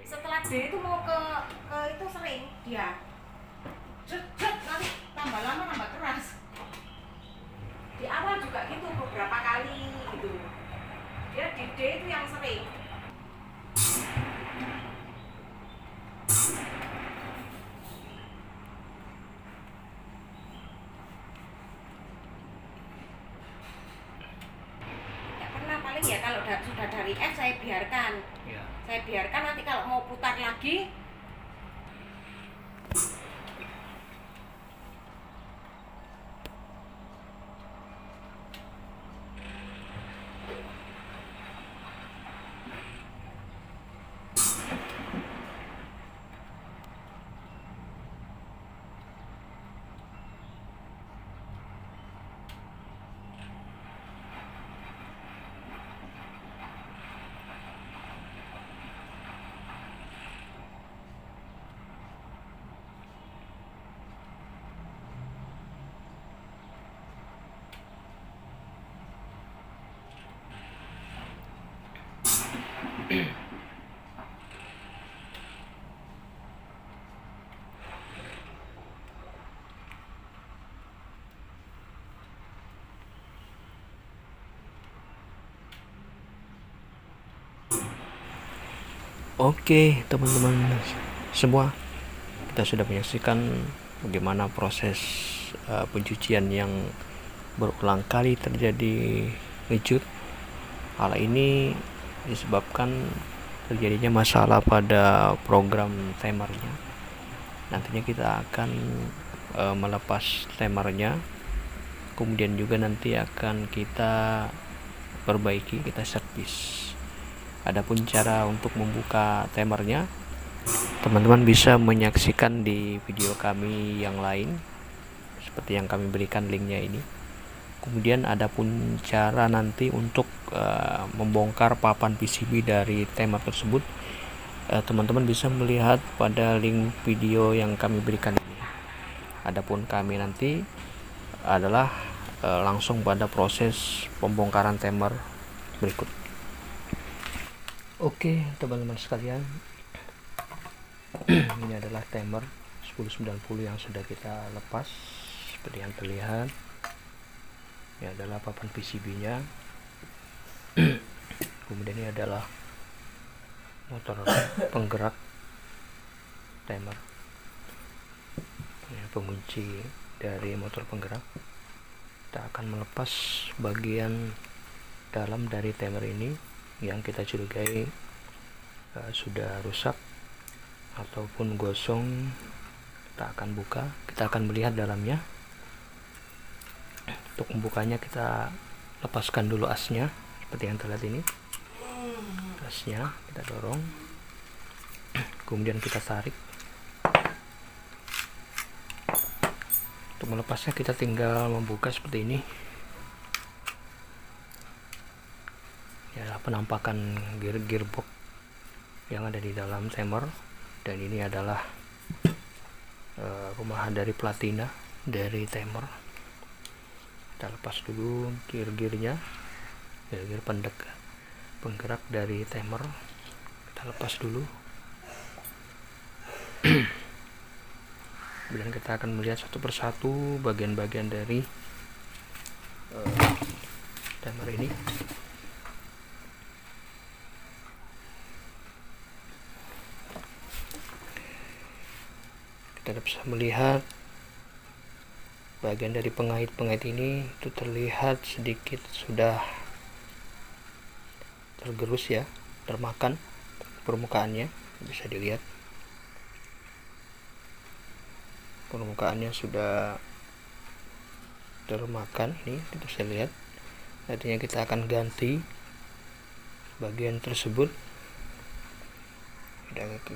Setelah D itu mau ke itu sering dia jut nanti tambah lama tambah keras. Di awal juga gitu beberapa kali gitu. Dia di D itu yang sering. Ya pernah paling ya kalau sudah dari F saya biarkan. Ya. Saya biarkan nanti kalau mau putar lagi Oke, teman-teman semua, kita sudah menyaksikan bagaimana proses pencucian yang berulang kali terjadi ngecut. Hal ini disebabkan terjadinya masalah pada program timernya. Nantinya kita akan melepas timernya, kemudian juga nanti akan kita perbaiki, kita servis. Adapun cara untuk membuka timernya, teman-teman bisa menyaksikan di video kami yang lain seperti yang kami berikan linknya ini. Kemudian adapun cara nanti untuk membongkar papan PCB dari timer tersebut, teman-teman bisa melihat pada link video yang kami berikan ini. Adapun kami nanti adalah langsung pada proses pembongkaran timer berikut. Oke, teman-teman sekalian, ini adalah timer 1090 yang sudah kita lepas. Seperti yang terlihat, ini adalah papan PCB-nya. Kemudian ini adalah motor penggerak timer. Ini pengunci dari motor penggerak. Kita akan melepas bagian dalam dari timer ini yang kita curigai sudah rusak ataupun gosong. Kita akan buka, kita akan melihat dalamnya. Untuk membukanya kita lepaskan dulu asnya seperti yang terlihat ini. Asnya kita dorong, kemudian kita tarik. Untuk melepasnya kita tinggal membuka seperti ini. Penampakan gearbox yang ada di dalam timer, dan ini adalah rumahan dari platina dari timer. Kita lepas dulu gear-gear penggerak dari timer, kita lepas dulu. Kemudian kita akan melihat satu persatu bagian-bagian dari timer ini. Kita bisa melihat bagian dari pengait-pengait ini itu terlihat sedikit sudah tergerus ya, termakan permukaannya. Bisa dilihat permukaannya sudah termakan. Ini kita bisa lihat. Artinya kita akan ganti bagian tersebut,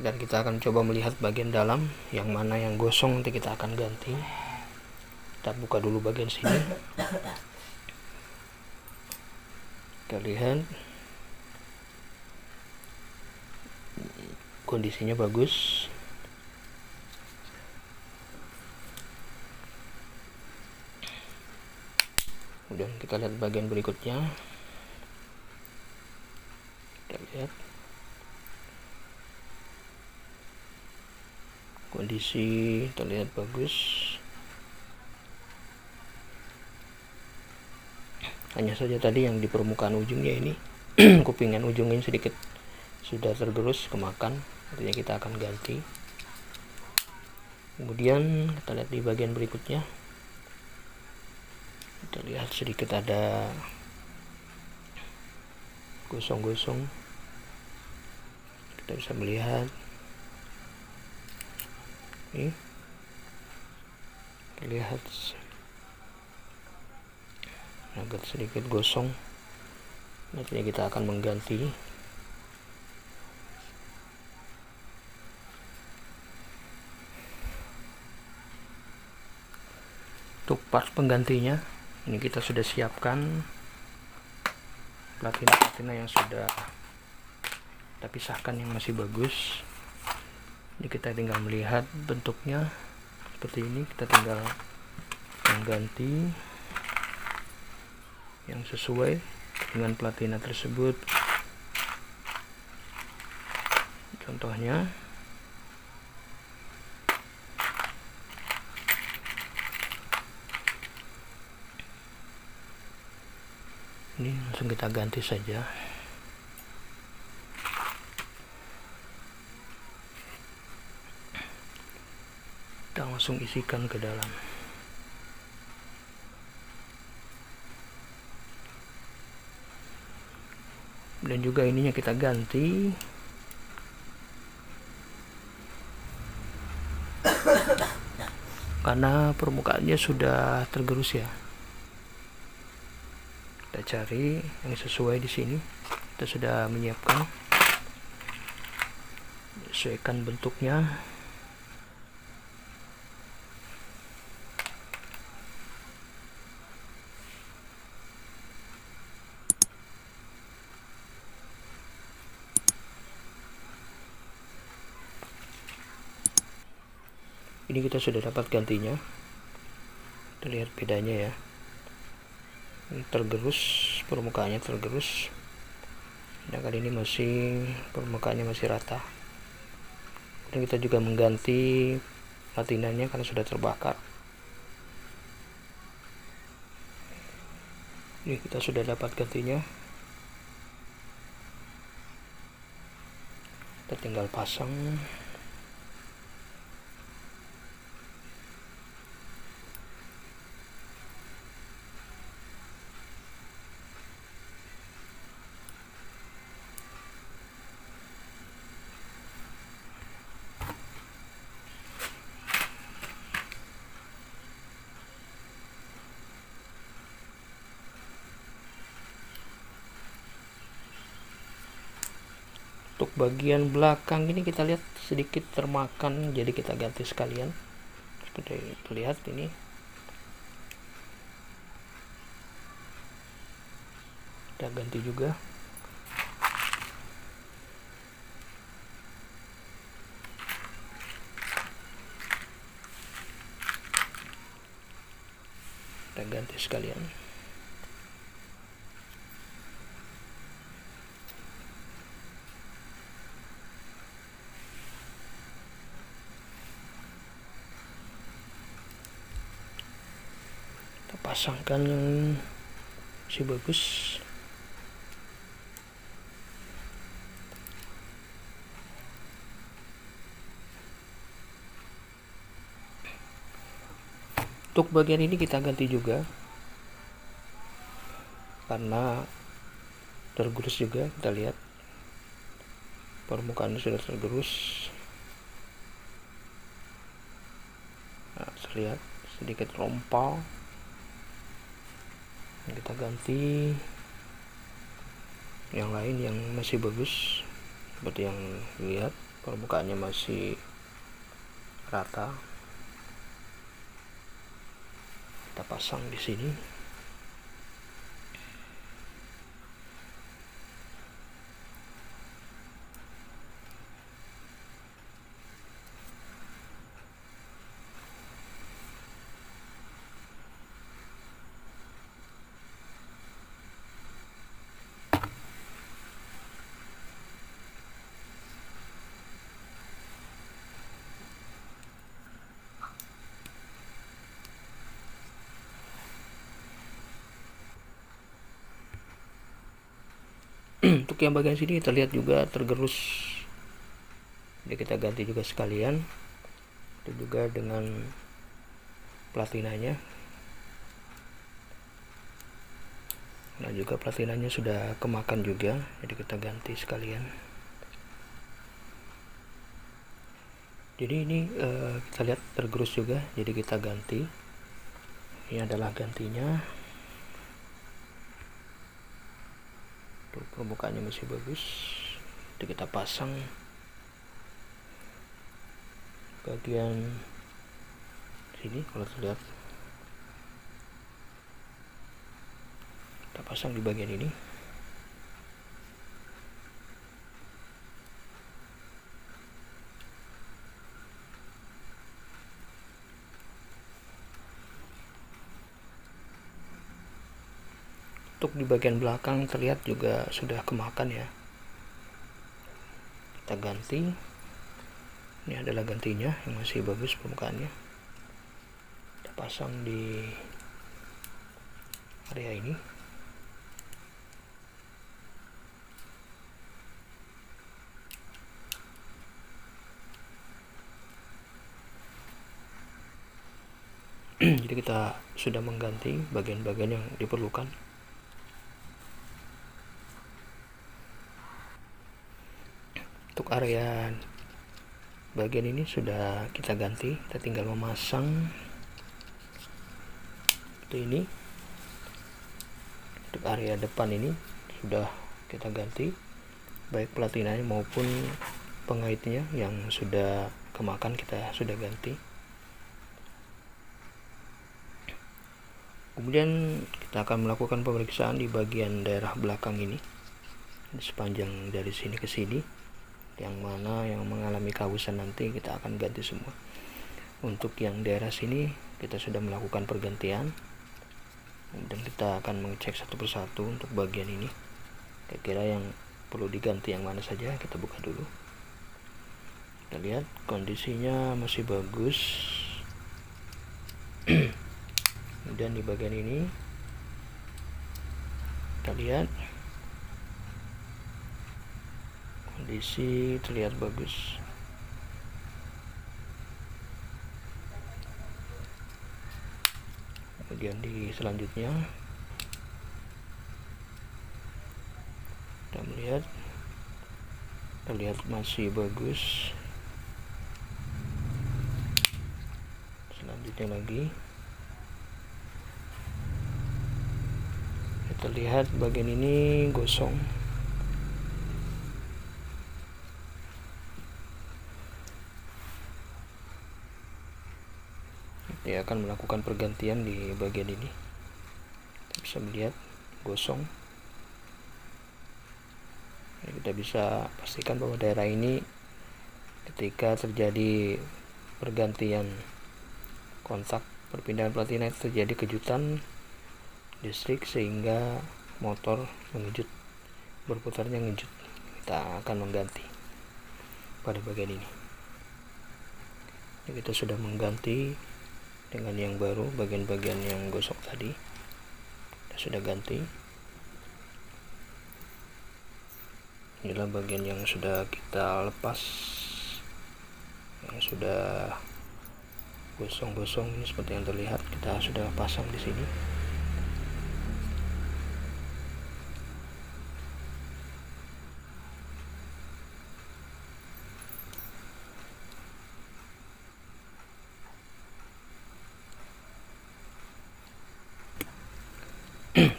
dan kita akan coba melihat bagian dalam yang mana yang gosong, nanti kita akan ganti. Kita buka dulu bagian sini. Kita lihat kondisinya bagus. Kemudian kita lihat bagian berikutnya. Kita lihat kondisi terlihat bagus. Hanya saja tadi yang di permukaan ujungnya ini kupingan ujungnya sedikit sudah tergerus kemakan, artinya kita akan ganti. Kemudian kita lihat di bagian berikutnya, kita lihat sedikit ada gosong-gosong, kita bisa melihat ini, lihat agak sedikit gosong, nantinya kita akan mengganti. Untuk part penggantinya ini kita sudah siapkan platina-platina yang sudah kita pisahkan yang masih bagus. Ini kita tinggal melihat bentuknya seperti ini, kita tinggal mengganti yang sesuai dengan platina tersebut. Contohnya ini langsung kita ganti saja. Kita langsung isikan ke dalam. Dan juga ininya kita ganti. Karena permukaannya sudah tergerus ya. Kita cari yang sesuai di sini. Kita sudah menyiapkan. Sesuaikan bentuknya. Ini kita sudah dapat gantinya. Kita lihat bedanya ya. Ini tergerus, permukaannya tergerus. Nah, kali ini masih permukaannya masih rata. Dan kita juga mengganti platinanya karena sudah terbakar. Ini kita sudah dapat gantinya. Kita tinggal pasang. Untuk bagian belakang ini kita lihat sedikit termakan, jadi kita ganti sekalian. Seperti terlihat ini. Kita ganti juga. Kita ganti sekalian. Pasangkan yang masih bagus. Untuk bagian ini kita ganti juga karena tergerus juga. Kita lihat permukaannya sudah tergerus. Nah, terlihat sedikit rompal. Kita ganti yang lain yang masih bagus, seperti yang lihat permukaannya masih rata. Kita pasang di sini. Untuk yang bagian sini kita lihat juga tergerus, jadi kita ganti juga sekalian. Itu juga dengan platinanya. Nah juga platinanya sudah kemakan juga, jadi kita ganti sekalian. Jadi ini kita lihat tergerus juga, jadi kita ganti. Ini adalah gantinya. Tuh, permukaannya masih bagus, jadi kita pasang bagian sini. Kalau terlihat, kita pasang di bagian ini. Untuk di bagian belakang terlihat juga sudah kemakan ya, kita ganti. Ini adalah gantinya yang masih bagus permukaannya, kita pasang di area ini. Jadi kita sudah mengganti bagian-bagian yang diperlukan. Untuk area bagian ini sudah kita ganti, kita tinggal memasang seperti ini. Untuk area depan ini sudah kita ganti, baik platinanya maupun pengaitnya yang sudah kemakan kita sudah ganti. Kemudian kita akan melakukan pemeriksaan di bagian daerah belakang ini, di sepanjang dari sini ke sini. Yang mana yang mengalami kausan nanti kita akan ganti semua. Untuk yang daerah sini kita sudah melakukan pergantian, dan kita akan mengecek satu persatu. Untuk bagian ini kira-kira yang perlu diganti yang mana saja, kita buka dulu. Kita lihat kondisinya masih bagus. Kemudian di bagian ini kita lihat kondisi terlihat bagus. Kemudian di selanjutnya kita melihat terlihat masih bagus. Selanjutnya lagi kita lihat bagian ini gosong. Dia akan melakukan pergantian di bagian ini. Kita bisa melihat gosong. Kita bisa pastikan bahwa daerah ini ketika terjadi pergantian kontak perpindahan platina itu terjadi kejutan listrik sehingga motor mengejut, berputarnya ngejut. Kita akan mengganti pada bagian ini. Kita sudah mengganti dengan yang baru, bagian-bagian yang gosok tadi kita sudah ganti. Inilah bagian yang sudah kita lepas, yang sudah gosong-gosong ini seperti yang terlihat. Kita sudah pasang di sini.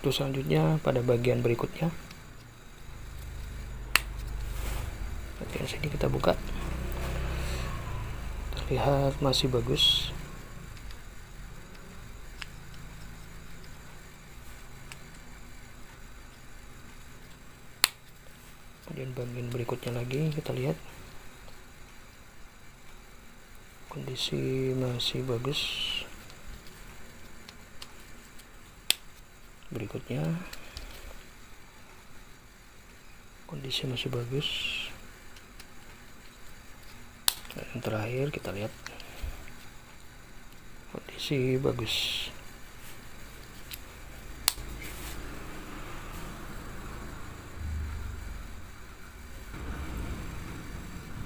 Terus selanjutnya pada bagian berikutnya, bagian sini kita buka, terlihat masih bagus. Kemudian bagian berikutnya lagi kita lihat kondisi masih bagus. Berikutnya kondisi masih bagus. Dan yang terakhir kita lihat kondisi bagus.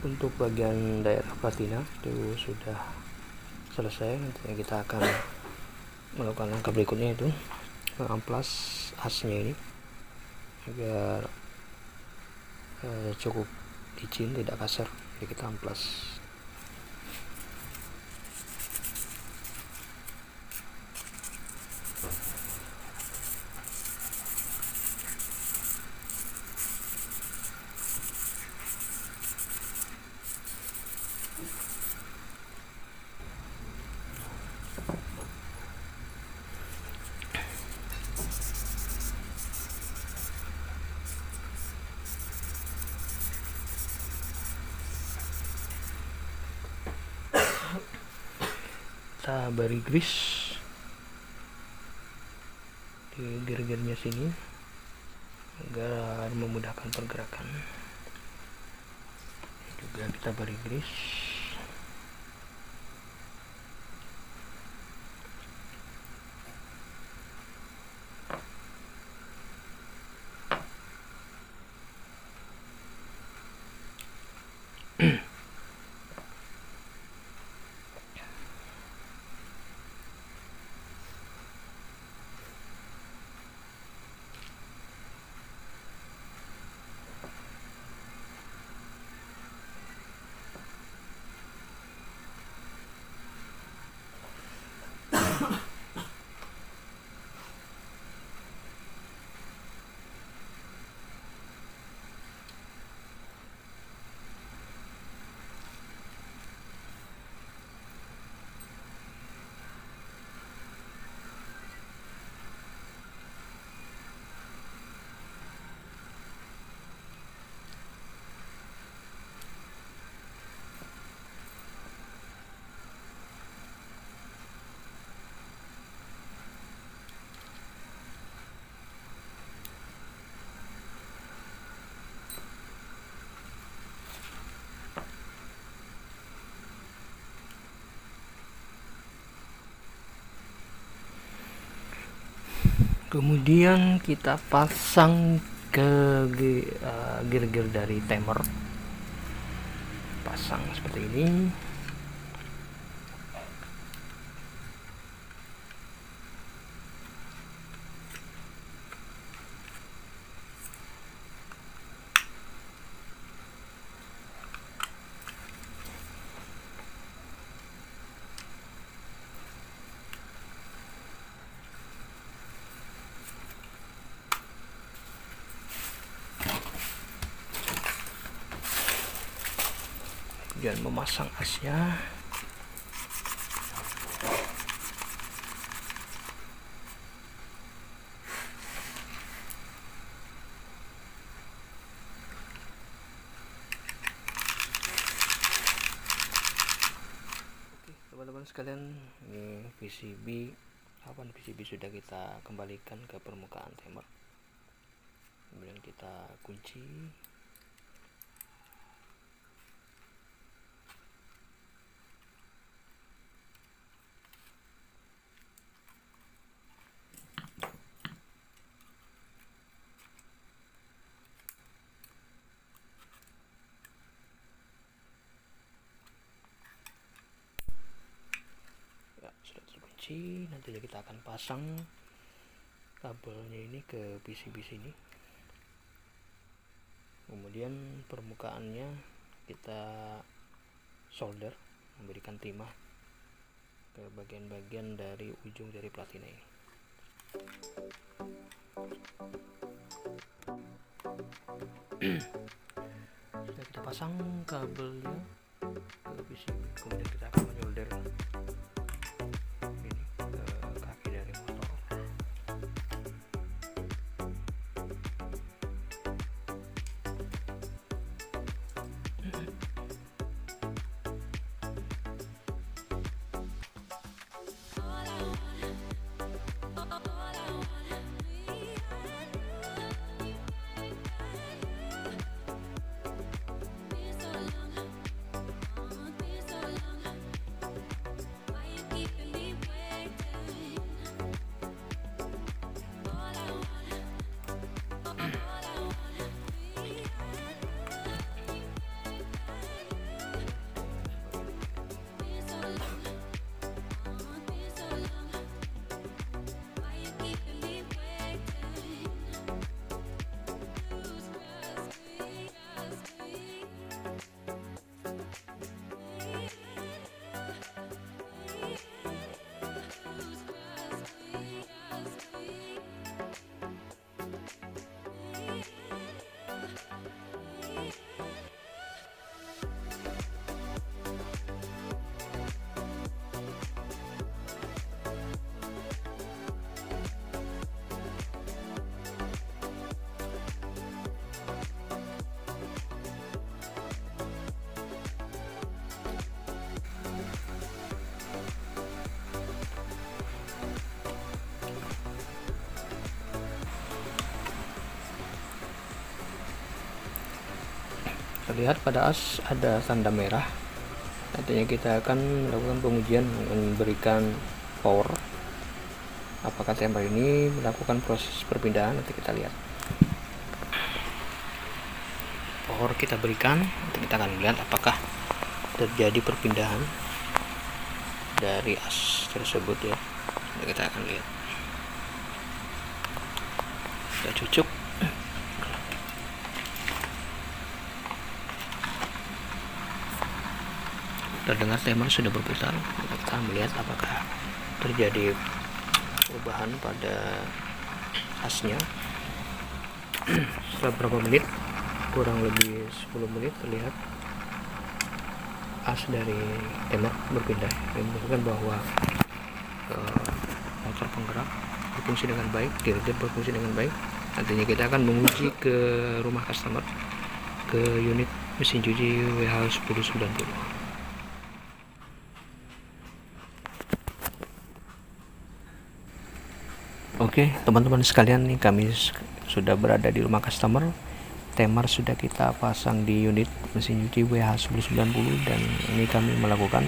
Untuk bagian daerah platina itu sudah selesai. Nanti kita akan melakukan langkah berikutnya, itu mengamplas asnya ini agar cukup licin, tidak kasar. Jadi kita amplas. Kita beri grease di gear-gearnya sini agar memudahkan pergerakan. Juga kita beri grease. Kemudian kita pasang ke gear-gear dari timer, pasang seperti ini. Kemudian memasang asnya. Oke, teman-teman sekalian, ini PCB sudah kita kembalikan ke permukaan timer. Kemudian kita kunci. Sudah terkunci. Nantinya kita akan pasang kabelnya ini ke PCB sini. Kemudian permukaannya kita solder, memberikan timah ke bagian-bagian dari ujung dari platina ini. Sudah kita pasang kabelnya ke PCB. Kemudian kita akan menyolder ini ke kaki dari motor. Terlihat pada as ada tanda merah. Nantinya kita akan melakukan pengujian memberikan power. Apakah timer ini melakukan proses perpindahan, nanti kita lihat. Power kita berikan, nanti kita akan lihat apakah terjadi perpindahan dari as tersebut ya. Nanti kita akan lihat. Kita cucuk. Terdengar timer sudah berputar. Kita melihat apakah terjadi perubahan pada asnya. Setelah beberapa menit, kurang lebih 10 menit, terlihat as dari timer berpindah. Ini menunjukkan bahwa motor penggerak berfungsi dengan baik, dirjen berfungsi dengan baik. Nantinya kita akan menguji ke rumah customer, ke unit mesin cuci WH1090. Oke, teman-teman sekalian, nih kami sudah berada di rumah customer. Timer sudah kita pasang di unit mesin cuci WH1090 dan ini kami melakukan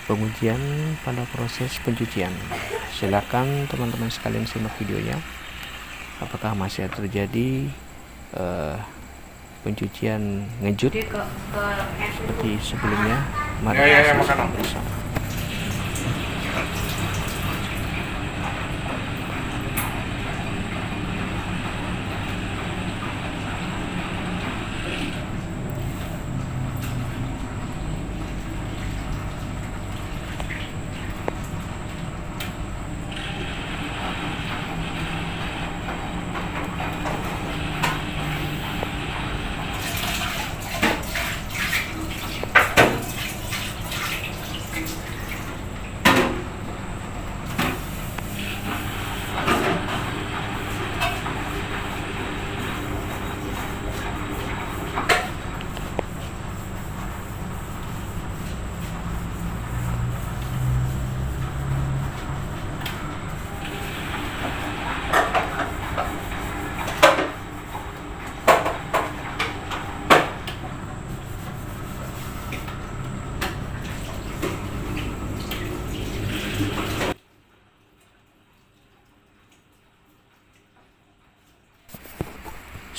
pengujian pada proses pencucian. Silakan teman-teman sekalian simak videonya. Apakah masih terjadi pencucian ngejut seperti sebelumnya? Mari kita saksikan bersama.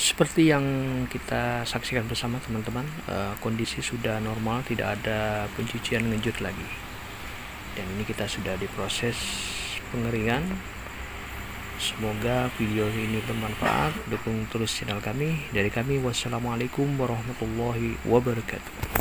Seperti yang kita saksikan bersama teman-teman, kondisi sudah normal, tidak ada pencucian ngejut lagi. Dan ini kita sudah diproses pengeringan. Semoga video ini bermanfaat. Dukung terus channel kami. Dari kami, wassalamualaikum warahmatullahi wabarakatuh.